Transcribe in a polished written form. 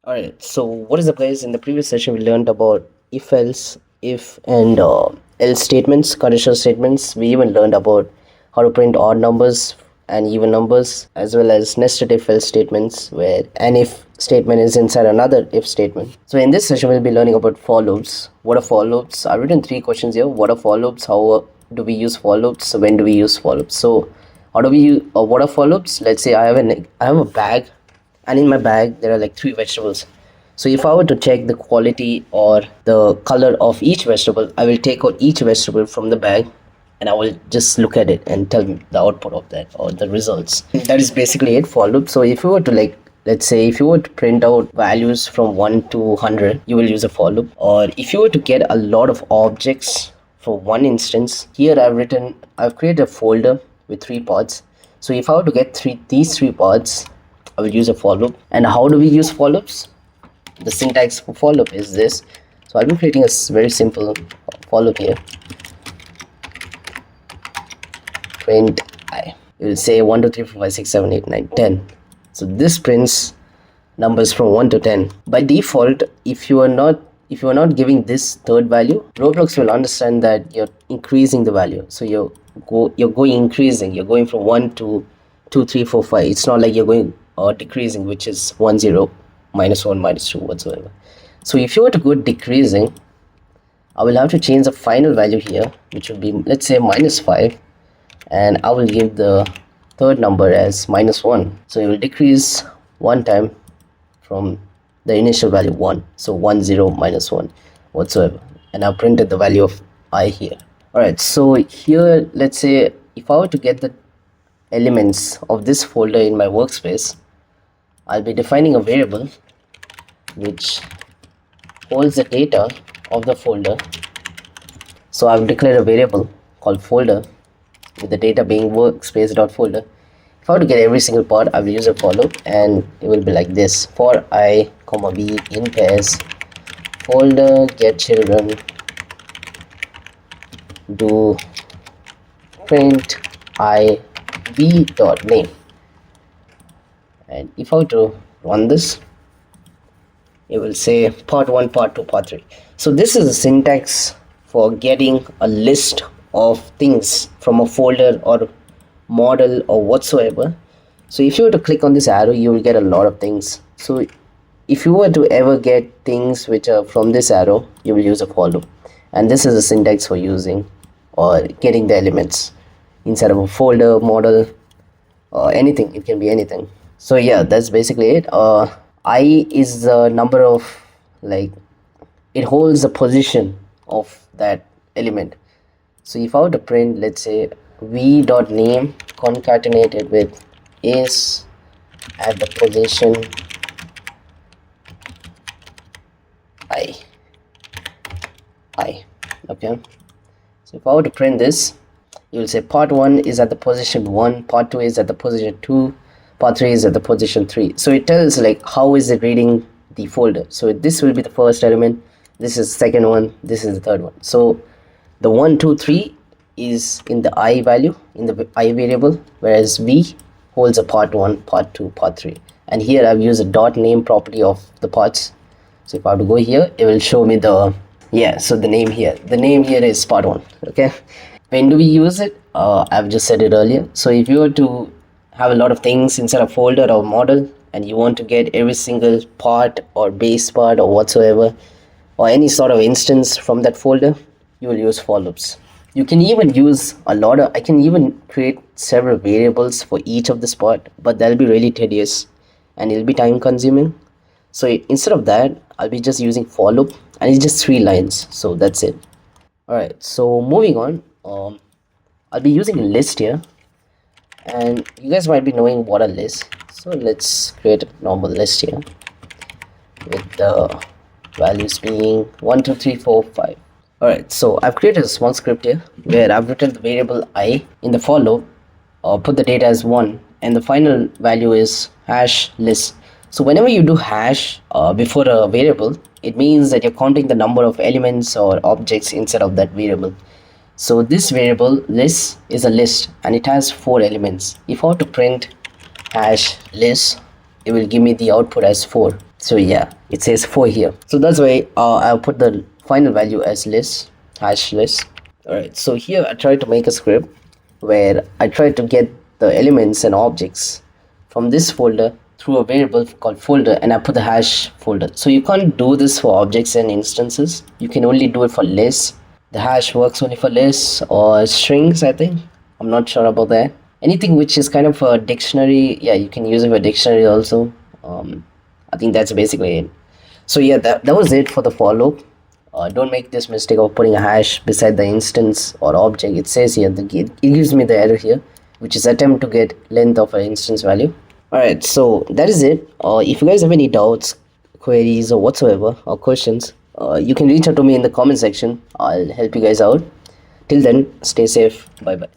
Alright, so what is up, guys? In the previous session, we learned about if else, if, and else statements, conditional statements. We even learned about how to print odd numbers and even numbers, as well as nested if else statements, where an if statement is inside another if statement. So, in this session, we'll be learning about for loops. What are for loops? I've written three questions here. What are for loops? How do we use for loops? When do we use for loops? So, how do we use what are for loops? Let's say I have a bag, and in my bag there are like three vegetables. So if I were to check the quality or the color of each vegetable, I will take out each vegetable from the bag and I will just look at it and tell me the output of that or the results. That is basically it for loop. So if you were to, like, let's say if you were to print out values from 1 to 100, you will use a for loop. Or if you were to get a lot of objects for one instance, here I've created a folder with three pods. So if I were to get these three pods, I will use a for loop. And how do we use for loops? The syntax for for loop is this. So I'll be creating a very simple for loop here. Print I. It will say 1 2 3 4 5 6 7 8 9 10. So this prints numbers from 1 to 10. By default, if you are not giving this third value, Roblox will understand that you're increasing the value. So you're going increasing. You're going from 1 to 2 3 4 5. It's not like you're going decreasing, which is 1 0 minus 1 minus 2 whatsoever. So if you were to go decreasing, I will have to change the final value here, which will be, let's say, minus 5, and I will give the third number as minus 1. So it will decrease one time from the initial value 1. So 1 0 minus 1 whatsoever, and I've printed the value of I here. Alright, so here, let's say if I were to get the elements of this folder in my workspace, I'll be defining a variable which holds the data of the folder. So I've declared a variable called folder with the data being workspace.folder. If I were to get every single part, I will use a for loop, and it will be like this: for I, comma v in pairs, folder get children, do print I v dot name. And if I were to run this, it will say part 1, part 2, part 3. So this is a syntax for getting a list of things from a folder or model or whatsoever. So if you were to click on this arrow, you will get a lot of things. So if you were to ever get things which are from this arrow, you will use a for loop. And this is a syntax for using or getting the elements inside of a folder, model, or anything. It can be anything. So yeah, that's basically it. I is the number of, like, it holds the position of that element. So if I were to print, let's say, v dot name concatenated with is at the position I. Okay. So if I were to print this, you will say part 1 is at the position 1, part 2 is at the position 2, part 3 is at the position 3. So it tells, like, how is it reading the folder. So this will be the first element, this is the second one, this is the third one. So the 1 2 3 is in the I value, in the I variable, whereas v holds a part 1, part 2, part 3. And here I've used a dot name property of the parts. So if I have to go here, it will show me the, yeah, so the name here is part 1. Okay, when do we use it? I've just said it earlier. So if you were to have a lot of things inside a folder or model, and you want to get every single part or base part or whatsoever, or any sort of instance from that folder, you will use for loops. You can even use I can even create several variables for each of this part, but that'll be really tedious and it'll be time consuming. So instead of that, I'll be just using for loop, and it's just 3 lines. So that's it. Alright, so moving on, I'll be using a list here, and you guys might be knowing what a list. So let's create a normal list here with the values being 1 2 3 4 5. Alright, so I've created a small script here where I've written the variable I in the for loop, put the data as 1, and the final value is hash list. So whenever you do hash before a variable, it means that you're counting the number of elements or objects inside of that variable. So this variable list is a list, and it has 4 elements. If I were to print hash list, it will give me the output as 4. So yeah, it says 4 here. So that's why I'll put the final value as list, hash list. Alright, so here I try to make a script where I try to get the elements and objects from this folder through a variable called folder, and I put the hash folder. So you can't do this for objects and instances. You can only do it for lists. The hash works only for lists or strings, I think. I'm not sure about that. Anything which is kind of a dictionary, yeah, you can use it for dictionary also. I think that's basically it. So yeah, that was it for the for loop. Don't make this mistake of putting a hash beside the instance or object. It says here, it gives me the error here, which is attempt to get length of an instance value. Alright, so that is it. If you guys have any doubts, queries or whatsoever, or questions, you can reach out to me in the comment section. I'll help you guys out. Till then, stay safe. Bye bye.